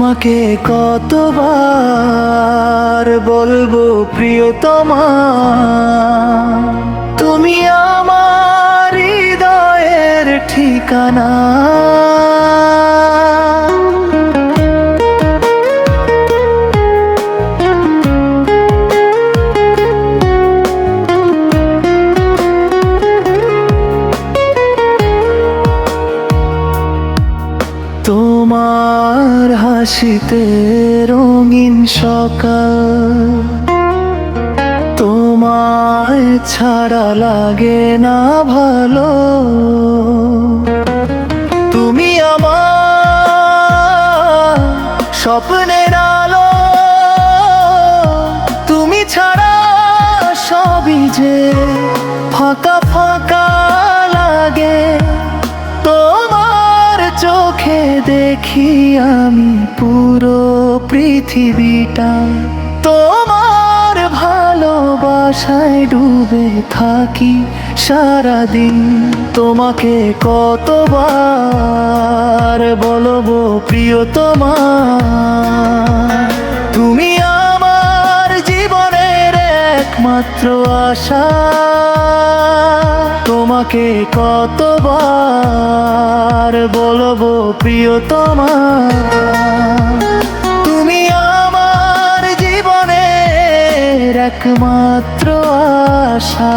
তোমাকে কতবার বলবো প্রিয়তমা, তুমি আমার হৃদয়ের ঠিকানা। তোমার হাসিতে রঙিন সকাল, তোমায় ছাড়া লাগে না ভালো। তুমি আমার স্বপ্নের আলো, তুমি ছাড়া সবই যে ফাঁকা ফাঁকা লাগে। তোমার চোখে দেখি আমি পুরো পৃথিবীটা, তোমার ভালোবাসায় ডুবে থাকি সারাদিন। তোমাকে কতবার বলবো প্রিয়তমা, তুমি আমার জীবনের একমাত্র আশা। তোমাকে কতবার বলবো প্রিয়তমা, তুমি আমার জীবনের একমাত্র আশা।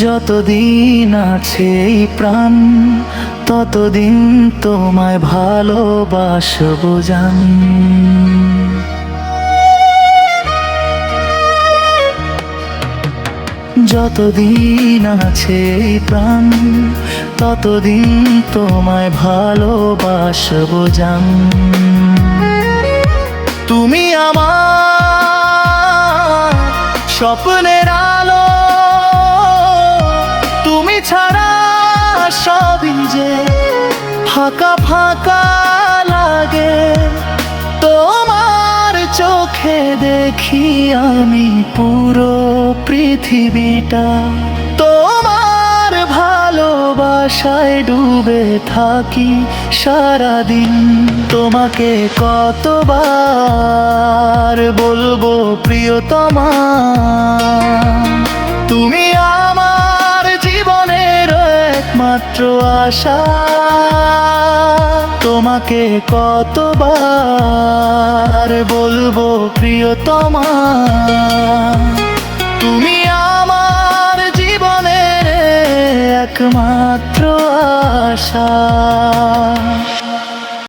যতদিন আছে এই প্রাণ, ততদিন তোমায় ভালোবাসবো জান। যতদিন আছে এই প্রাণ, ততদিন তোমায় ভালোবাসবো জান। তুমি আমার স্বপ্নের আলো, তুমি ছাড়া সবই যে ফাঁকা ফাঁকা লাগে। তোমার চোখে দেখি আমি পুরো পৃথিবীটা, তোমার ভালোবাসায় ডুবে থাকি সারাদিন। তোমাকে কতবার বলবো প্রিয়তমা, তুমি আমার জীবনের একমাত্র আশা। তোমাকে কতবার বলবো প্রিয়তমা, তুমি আমার জীবনের একমাত্র আশা।